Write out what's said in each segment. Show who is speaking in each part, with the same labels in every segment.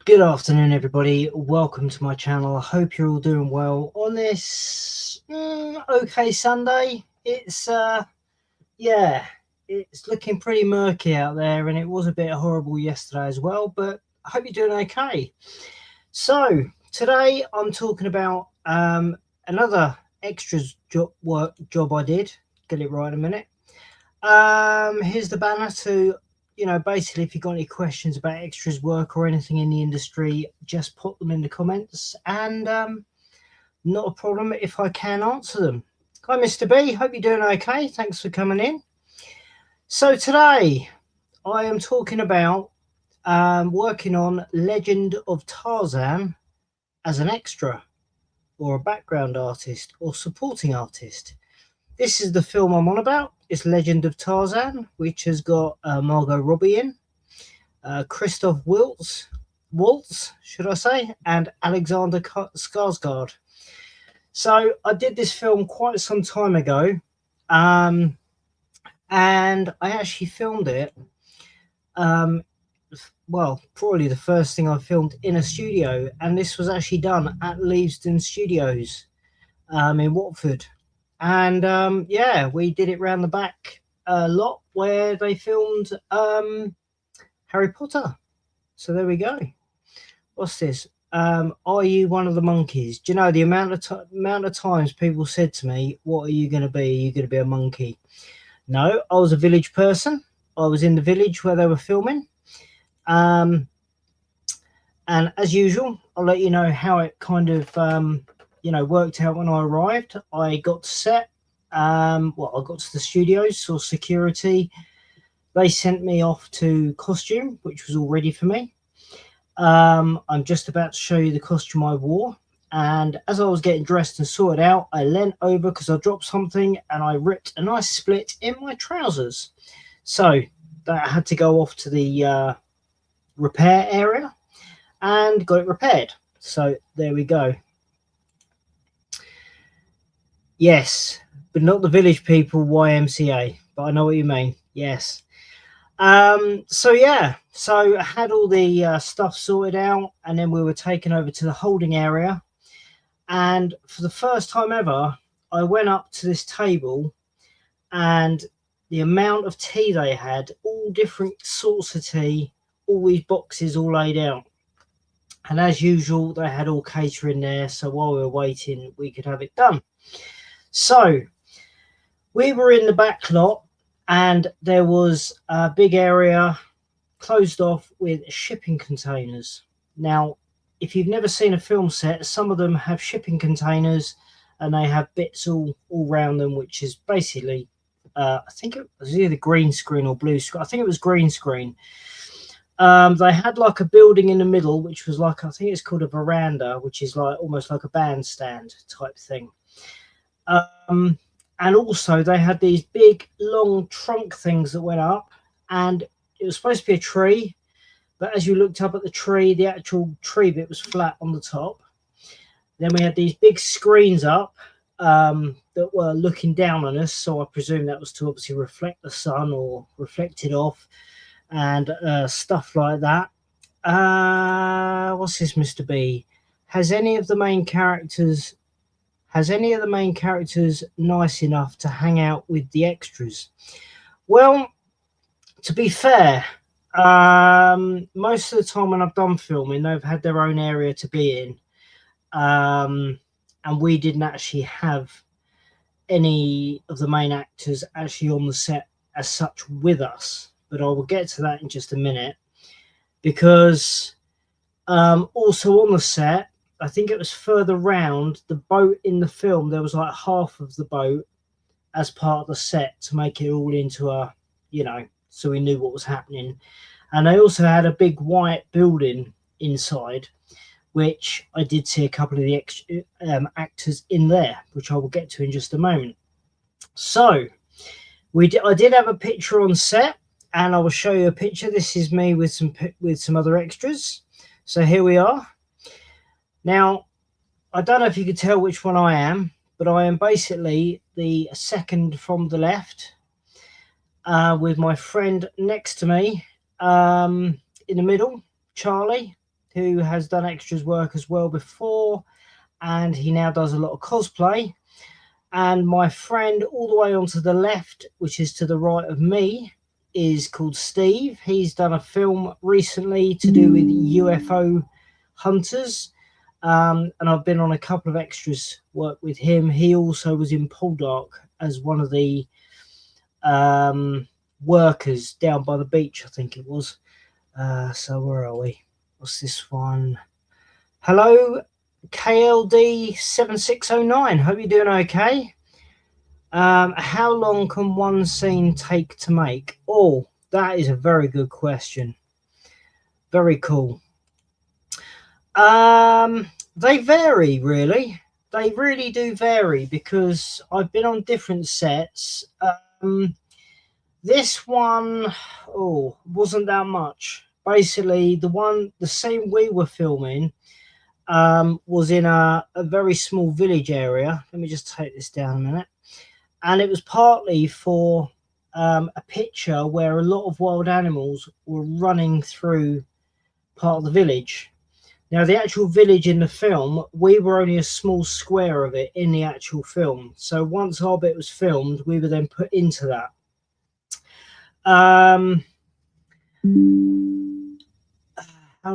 Speaker 1: Good afternoon, everybody. Welcome to my channel. I hope you're all doing well on this okay Sunday. It's it's looking pretty murky out there, and it was a bit horrible yesterday as well, but I hope you're doing okay. So today I'm talking about another extras job I did. Get it right in a minute. Here's the banner to, basically, if you've got any questions about extras work or anything in the industry, just put them in the comments, and not a problem if I can answer them. Hi, Mr. B. Hope you're doing okay. Thanks for coming in. So today I am talking about working on Legend of Tarzan as an extra or a background artist or supporting artist. This is the film I'm on about. It's Legend of Tarzan, which has got Margot Robbie in, Christoph Waltz, should I say, and Alexander Skarsgård. So I did this film quite some time ago, and I actually filmed it. Well, probably the first thing I filmed in a studio, and this was actually done at Leavesden Studios in Watford. And yeah, we did it round the back a lot where they filmed Harry Potter. So there we go. What's this? Are you one of the monkeys? Do you know the amount of times people said to me, what are you going to be? Are you going to be a monkey? No, I was a village person. I was in the village where they were filming. And as usual, I'll let you know how it kind of worked out when I arrived. I got to set, I got to the studios, saw security. They sent me off to costume, which was all ready for me. I'm just about to show you the costume I wore. And as I was getting dressed and sorted out, I leant over because I dropped something and I ripped a nice split in my trousers. So that had to go off to the repair area and got it repaired. So there we go. Yes, but not the village people YMCA, but I know what you mean. Yes. So yeah, so I had all the stuff sorted out, and then we were taken over to the holding area. And for the first time ever, I went up to this table, and the amount of tea they had, all different sorts of tea, all these boxes all laid out. And as usual, they had all catering there, so while we were waiting, we could have it done. So we were in the back lot, and there was a big area closed off with shipping containers. Now, if you've never seen a film set, some of them have shipping containers and they have bits all around them, which is basically, I think it was either green screen or blue screen. I think it was green screen. They had like a building in the middle, which was like, I think it's called a veranda, which is like almost like a bandstand type thing. And also they had these big long trunk things that went up, and it was supposed to be a tree, but as you looked up at the tree, the actual tree bit was flat on the top. Then we had these big screens up that were looking down on us, so I presume that was to obviously reflect the sun or reflect it off, and stuff like that. What's this, Mr. B? Has any of the main characters nice enough to hang out with the extras? Well, to be fair, most of the time when I've done filming, they've had their own area to be in, and we didn't actually have any of the main actors actually on the set as such with us, but I will get to that in just a minute. Because also on the set, I think it was further round the boat in the film, there was like half of the boat as part of the set to make it all into a, so we knew what was happening. And they also had a big white building inside, which I did see a couple of the extra, actors in there, which I will get to in just a moment. So I did have a picture on set, and I will show you a picture. This is me with some other extras. So here we are. Now, I don't know if you could tell which one I am, but I am basically the second from the left, with my friend next to me in the middle, Charlie. who has done extras work as well before, and he now does a lot of cosplay. And my friend all the way onto the left, which is to the right of me, is called Steve. He's done a film recently to do with UFO hunters. And I've been on a couple of extras work with him. He also was in Poldark as one of the workers down by the beach, I think it was. So where are we? What's this one? Hello, KLD7609. Hope you're doing okay. How long can one scene take to make? Oh, that is a very good question. Very cool. They vary, really. They really do vary, because I've been on different sets. This one, wasn't that much. Basically, the scene we were filming was in a very small village area. Let me just take this down a minute. And it was partly for a picture where a lot of wild animals were running through part of the village. Now, the actual village in the film, we were only a small square of it in the actual film. So once our bit was filmed, we were then put into that. How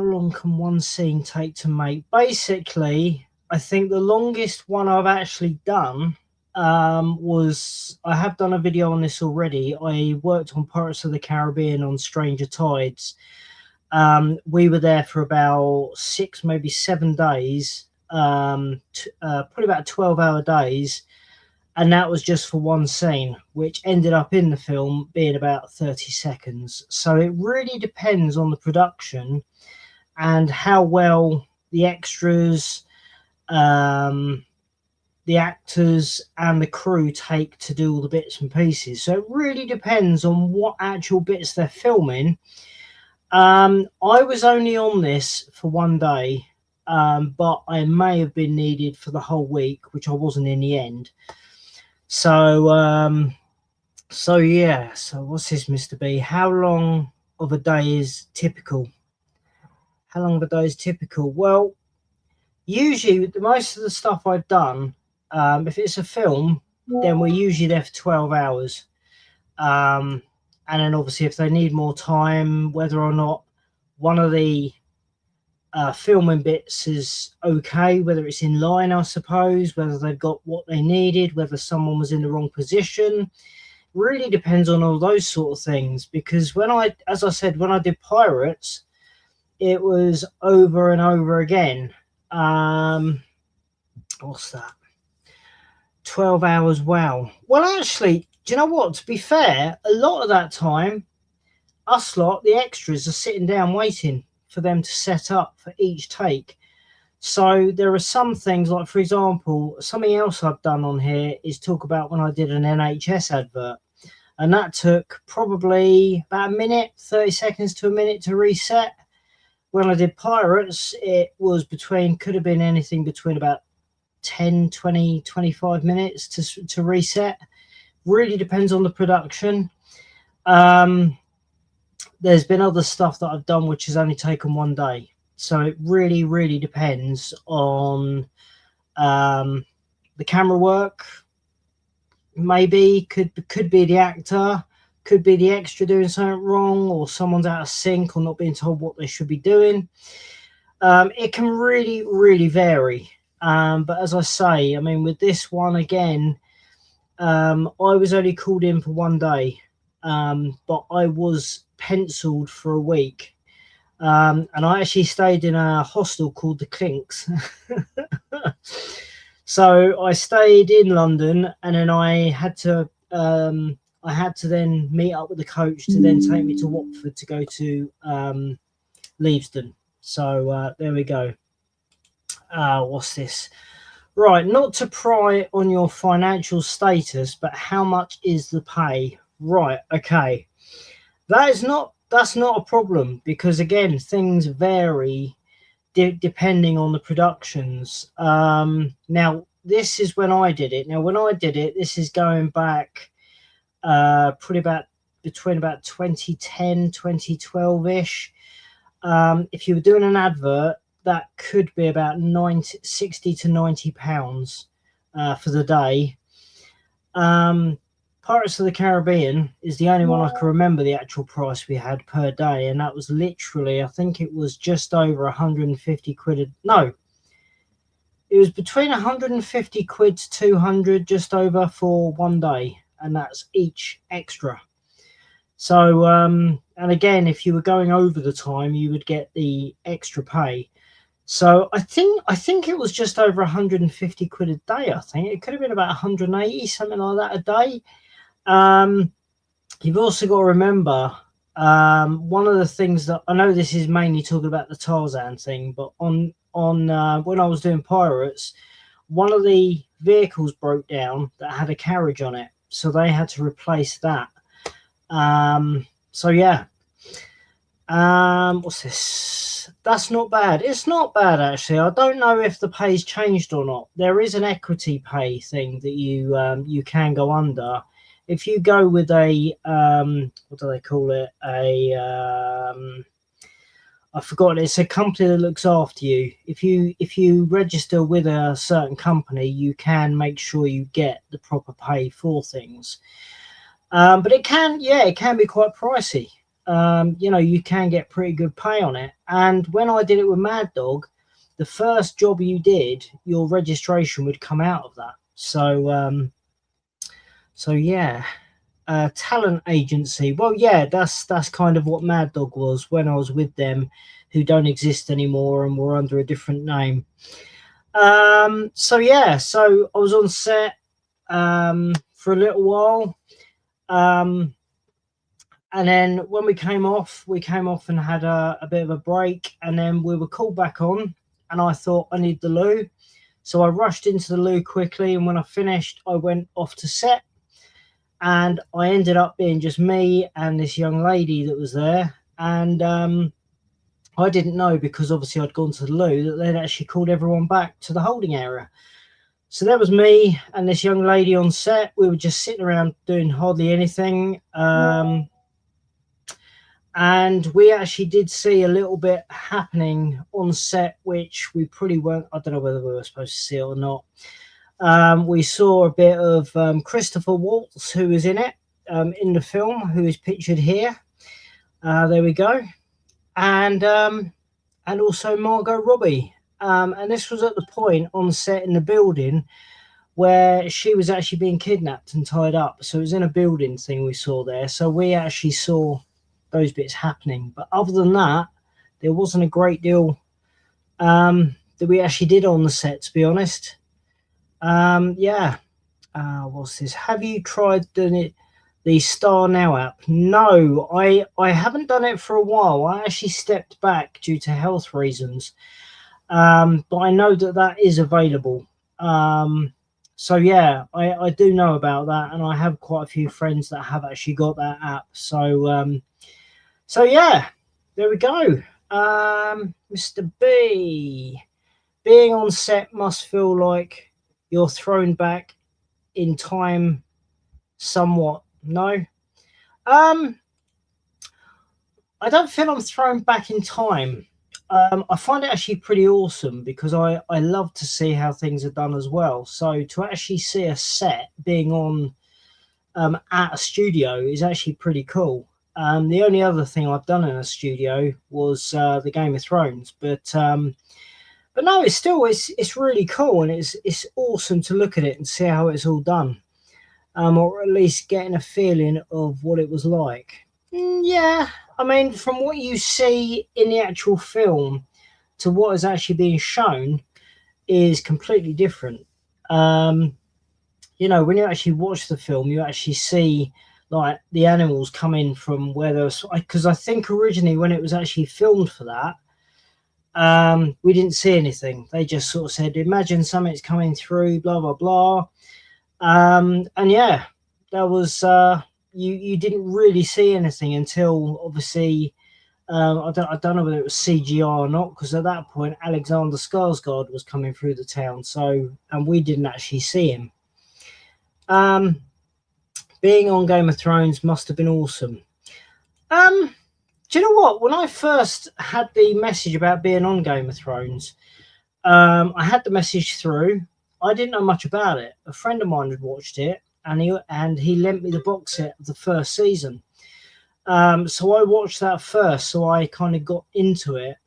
Speaker 1: long can one scene take to make? Basically, I think the longest one I've actually done was, I have done a video on this already. I worked on Pirates of the Caribbean on Stranger Tides. We were there for about 6, maybe 7 days, probably about 12-hour days. And that was just for one scene, which ended up in the film being about 30 seconds. So it really depends on the production and how well the extras, the actors and the crew take to do all the bits and pieces. So it really depends on what actual bits they're filming. I was only on this for 1 day, but I may have been needed for the whole week, which I wasn't in the end. So yeah. So what's this, Mr. B? How long of a day is typical? How long of a day is typical? Well, usually most of the stuff I've done, if it's a film, then we're usually there for 12 hours. And then obviously if they need more time, whether or not one of the filming bits is okay, whether it's in line, I suppose, whether they've got what they needed, whether someone was in the wrong position, really depends on all those sort of things. Because as I said, when I did Pirates, it was over and over again. What's that? 12 hours. Wow. Well, actually, do you know what? To be fair, a lot of that time, us lot, the extras, are sitting down waiting for them to set up for each take. So there are some things, like, for example, something else I've done on here is talk about when I did an NHS advert. And that took probably about a minute, 30 seconds to a minute to reset. When I did Pirates, it was could have been anything between about 10, 20, 25 minutes to reset. Really depends on the production. There's been other stuff that I've done which has only taken 1 day. So it really, really depends on the camera work. Maybe could be the actor, could be the extra doing something wrong, or someone's out of sync or not being told what they should be doing. It can really, really vary. But as I say, I mean, with this one again, I was only called in for 1 day, but I was penciled for a week. And I actually stayed in a hostel called the Clinks. So I stayed in London, and then I had to then meet up with the coach to then take me to Watford to go to Leavesden. So there we go. What's this? Right, not to pry on your financial status, but how much is the pay? Right, okay. That's not a problem, because again, things vary depending on the productions. Now, this is when I did it. Now, when I did it, this is going back pretty about between about 2010, 2012-ish. If you were doing an advert, that could be about 60 to £90 for the day. Pirates of the Caribbean is the only one I can remember the actual price we had per day, and that was literally, I think it was just over 150 quid. No, it was between 150 quid to 200, just over, for one day, and that's each extra. So, and again, if you were going over the time, you would get the extra pay. So I think it was just over 150 quid a day. I think it could have been about 180, something like that, a day. You've also got to remember, one of the things that I know, this is mainly talking about the Tarzan thing, but on when I was doing Pirates, one of the vehicles broke down that had a carriage on it, so they had to replace that. So yeah. What's this? That's not bad. It's not bad, actually. I don't know if the pay's changed or not. There is an equity pay thing that you can go under if you go with a what do they call it? I forgot. It's a company that looks after you. If you register with a certain company, you can make sure you get the proper pay for things. But it can be quite pricey. You can get pretty good pay on it. And when I did it with Mad Dog, the first job you did, your registration would come out of that. So yeah. Talent agency. Well, yeah, that's kind of what Mad Dog was when I was with them, who don't exist anymore and were under a different name. So yeah, so I was on set for a little while. And then when we came off and had a bit of a break, and then we were called back on, and I thought, I need the loo. So I rushed into the loo quickly, and when I finished, I went off to set, and I ended up being just me and this young lady that was there. And I didn't know, because obviously I'd gone to the loo, that they'd actually called everyone back to the holding area. So that was me and this young lady on set. We were just sitting around doing hardly anything. And we actually did see a little bit happening on set, which we pretty weren't. I don't know whether we were supposed to see it or not. We saw a bit of Christopher Waltz, who was in it, in the film, who is pictured here. There we go. And also Margot Robbie. And this was at the point on set in the building where she was actually being kidnapped and tied up. So it was in a building thing we saw there. So we actually saw those bits happening. But other than that, there wasn't a great deal that we actually did on the set, to be honest. Yeah. What's this? Have you tried doing it, the Star Now app? No, I haven't done it for a while. I actually stepped back due to health reasons. But I know that is available. So yeah, I do know about that, and I have quite a few friends that have actually got that app. So yeah, there we go. Mr. B, being on set must feel like you're thrown back in time somewhat. No, I don't feel I'm thrown back in time. I find it actually pretty awesome, because I love to see how things are done as well. So to actually see a set being on at a studio is actually pretty cool. The only other thing I've done in a studio was the Game of Thrones, but no, it's really cool, and it's awesome to look at it and see how it's all done, or at least getting a feeling of what it was like. Yeah, I mean, from what you see in the actual film to what is actually being shown is completely different. When you actually watch the film, you actually see like the animals come in from where there was, because I think originally when it was actually filmed for that, we didn't see anything. They just sort of said, imagine something's coming through, blah blah blah. And yeah, that was you didn't really see anything until obviously I don't know whether it was CGI or not, because at that point Alexander Skarsgård was coming through the town, and we didn't actually see him. Being on Game of Thrones must have been awesome. Do you know what? When I first had the message about being on Game of Thrones, I had the message through. I didn't know much about it. A friend of mine had watched it, and he lent me the box set of the first season. So I watched that first, so I kind of got into it.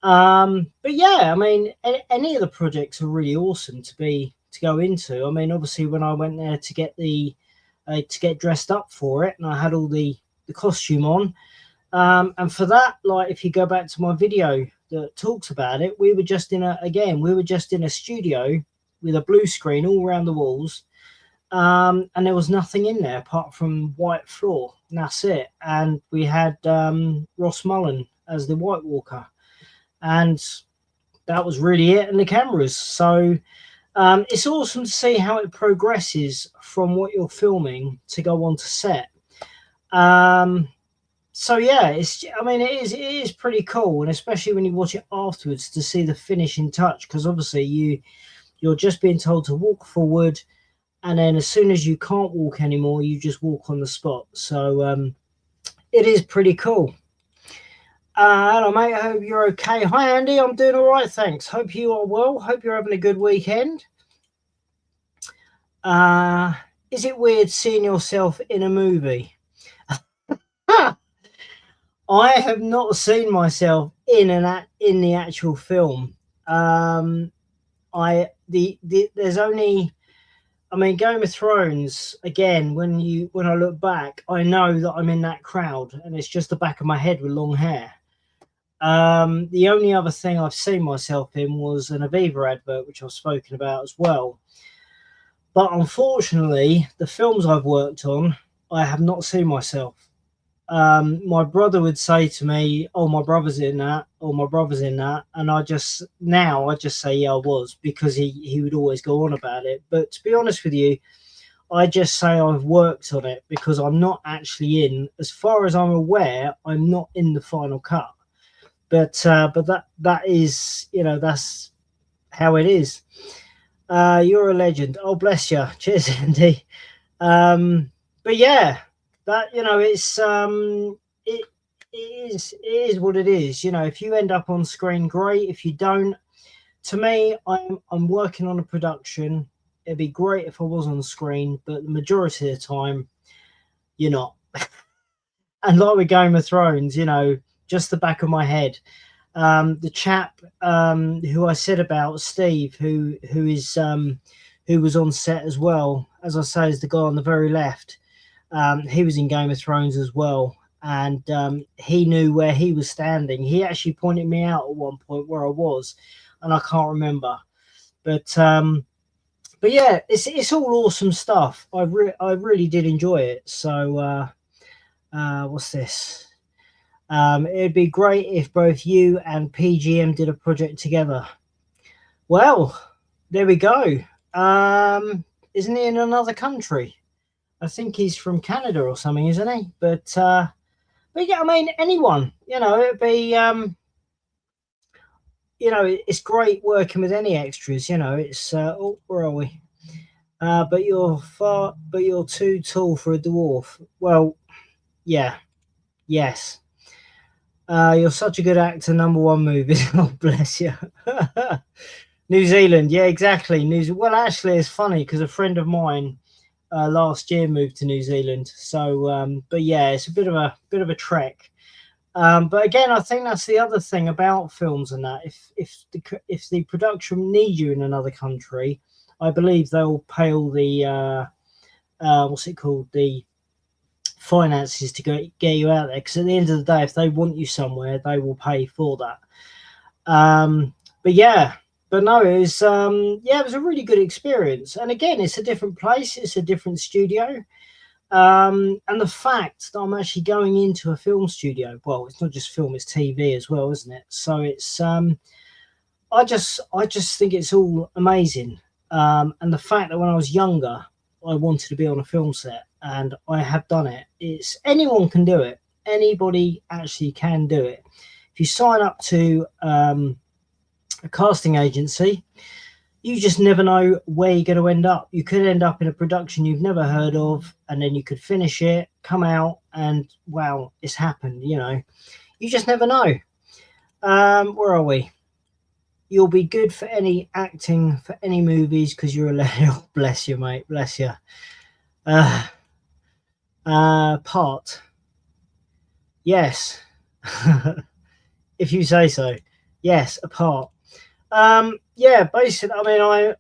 Speaker 1: But yeah, I mean, any of the projects are really awesome to go into. I mean, obviously, when I went there to get to get dressed up for it, and I had all the costume on. And for that, like, if you go back to my video that talks about it, we were just we were just in a studio with a blue screen all around the walls. And there was nothing in there apart from white floor, and that's it. And we had Ross Mullen as the White Walker, and that was really it. And the cameras. So it's awesome to see how it progresses from what you're filming to go on to set. So yeah, I mean, it is pretty cool, and especially when you watch it afterwards to see the finishing touch, because obviously you're just being told to walk forward, and then as soon as you can't walk anymore, you just walk on the spot. So it is pretty cool. Hello, mate. I hope you're okay. Hi, Andy. I'm doing all right, thanks. Hope you are well. Hope you're having a good weekend. Is it weird seeing yourself in a movie? I have not seen myself in the actual film. There's only, I mean, Game of Thrones, again, when I look back, I know that I'm in that crowd, and it's just the back of my head with long hair. The only other thing I've seen myself in was an Aviva advert, which I've spoken about as well. But unfortunately, the films I've worked on, I have not seen myself. My brother would say to me, "Oh, my brother's in that," or "My brother's in that," and I just say, "Yeah, I was," because he would always go on about it. But to be honest with you, I just say I've worked on it, because I'm not actually in. As far as I'm aware, I'm not in the final cut. But that is, that's how it is. You're a legend. Oh, bless you. Cheers, Andy. But yeah, that, it's it is what it is. If you end up on screen, great. If you don't, to me, I'm working on a production. It'd be great if I was on screen, but the majority of the time, you're not. And like with Game of Thrones, just the back of my head. The chap who I said about, Steve, who was on set as well, as I say, is the guy on the very left. He was in Game of Thrones as well, and he knew where he was standing. He actually pointed me out at one point where I was, and I can't remember. But yeah, it's all awesome stuff. I really did enjoy it. So what's this? It'd be great if both you and PGM did a project together. Well, there we go. Isn't he in another country? I think he's from Canada or something, isn't he? But yeah, I mean, anyone, it'd be, it's great working with any extras. It's oh, where are we? But you're too tall for a dwarf. Well, yeah, yes. You're such a good actor. #1 movie. Oh, bless you. New Zealand, yeah, exactly. Well, actually, it's funny because a friend of mine last year moved to New Zealand. So, but yeah, it's a bit of a trek. But again, I think that's the other thing about films and that. If the production need you in another country, I believe they'll pay all the what's it called, the finances to get you out there. Because at the end of the day, if they want you somewhere, they will pay for that. But yeah. But no, it was it was a really good experience. And again, it's a different place, it's a different studio. And the fact that I'm actually going into a film studio, well, it's not just film, it's TV as well, isn't it? So it's I just think it's all amazing. And the fact that when I was younger, I wanted to be on a film set, and I have done it. It's anyone can do it. Anybody actually can do it. If you sign up to a casting agency, you just never know where you're going to end up. You could end up in a production you've never heard of, and then you could finish it, come out, and wow, it's happened. You know, you just never know. Where are we? You'll be good for any acting for any movies because you're a oh, bless you, mate. Bless you. Uh, Part. Yes. If you say so. Yes, a part. Yeah, basically, I mean,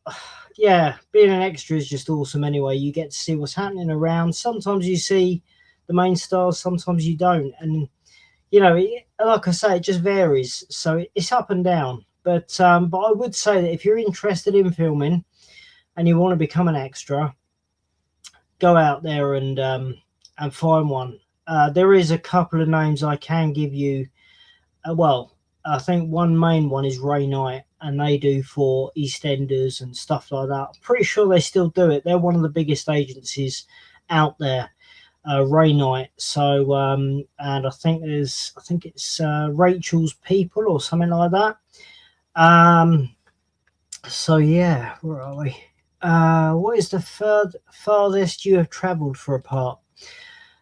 Speaker 1: yeah, being an extra is just awesome anyway. You get to see what's happening around. Sometimes you see the main stars, sometimes you don't. And, you know, like I say, it just varies. So it's up and down. But I would say that if you're interested in filming and you want to become an extra, go out there and find one. There is a couple of names I can give you. Well, I think one main one is Ray Knight, and they do for EastEnders and stuff like that. I'm pretty sure they still do it. They're one of the biggest agencies out there, Ray Knight. So, and I think it's Rachel's People or something like that. So yeah, where are we? What is the farthest you have travelled for a part?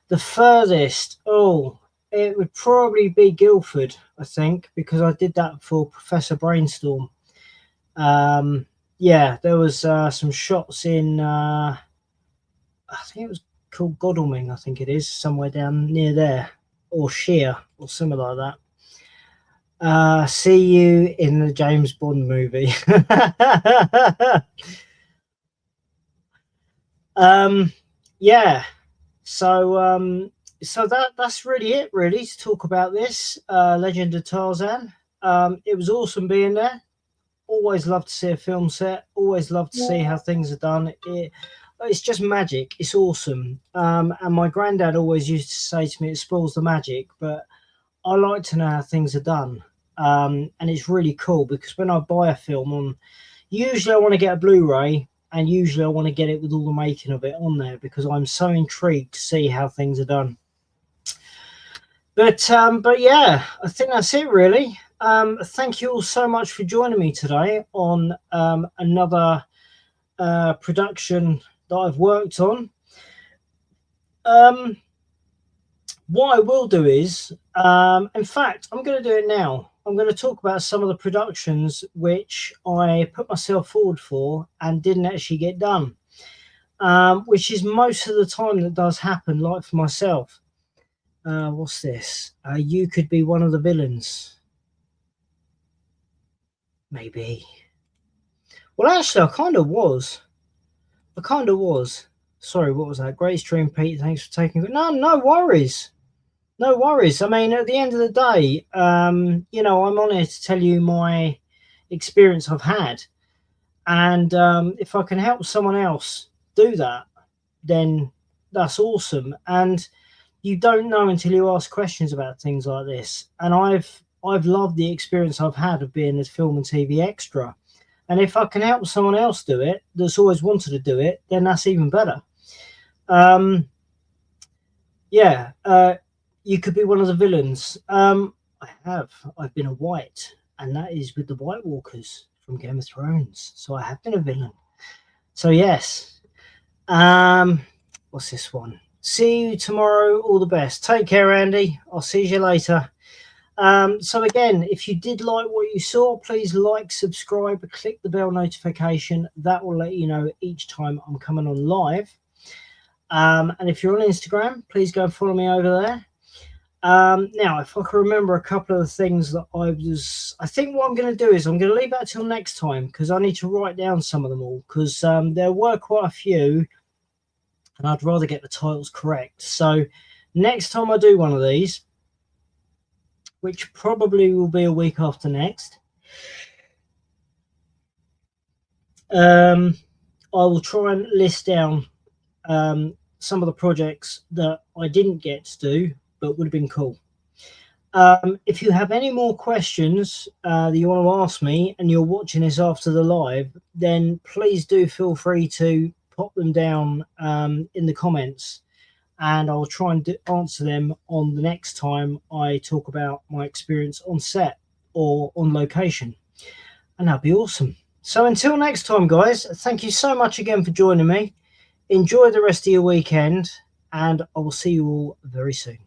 Speaker 1: The furthest, it would probably be Guildford, I think, because I did that for Professor Brainstorm. Yeah, there was some shots in, I think it was called Godalming, I think it is, somewhere down near there, or Sheer, or something like that. See you in the James Bond movie. Yeah. So that's really it, really, to talk about this Legend of Tarzan. It was awesome being there. Always love to see a film set. Always love to see how things are done. It's just magic. It's awesome. And my granddad always used to say to me, "It spoils the magic," but I like to know how things are done. And it's really cool because when I buy a film usually I want to get a Blu-ray, and usually I want to get it with all the making of it on there because I'm so intrigued to see how things are done. But yeah, I think that's it really. Thank you all so much for joining me today on another production that I've worked on. What I will do is, in fact, I'm going to do it now. I'm going to talk about some of the productions which I put myself forward for and didn't actually get done, which is most of the time that does happen, like for myself. What's this? You could be one of the villains. Maybe. Well, actually, I kind of was. Sorry, what was that? Great stream, Pete. Thanks for taking it. No worries. No worries. I mean, at the end of the day, you know, I'm on here to tell you my experience I've had. And if I can help someone else do that, then that's awesome. And you don't know until you ask questions about things like this. And I've loved the experience I've had of being a film and TV extra. And if I can help someone else do it that's always wanted to do it, then that's even better. Yeah. You could be one of the villains. I've been a White, and that is with the White Walkers from Game of Thrones. So I have been a villain. So yes. What's this one? See you tomorrow. All the best. Take care, Andy. I'll see you later. So again, if you did like what you saw, please like, subscribe, click the bell notification. That will let you know each time I'm coming on live. And if you're on Instagram, please go and follow me over there. Now, if I can remember a couple of the things that I think what I'm going to do is I'm going to leave that till next time because I need to write down some of them all because there were quite a few and I'd rather get the titles correct. So next time I do one of these, which probably will be a week after next, I will try and list down some of the projects that I didn't get to do but would have been cool. If you have any more questions that you want to ask me and you're watching this after the live, then please do feel free to pop them down in the comments and I'll try and answer them on the next time I talk about my experience on set or on location, and that'd be awesome. So until next time, guys, thank you so much again for joining me. Enjoy the rest of your weekend, and I will see you all very soon.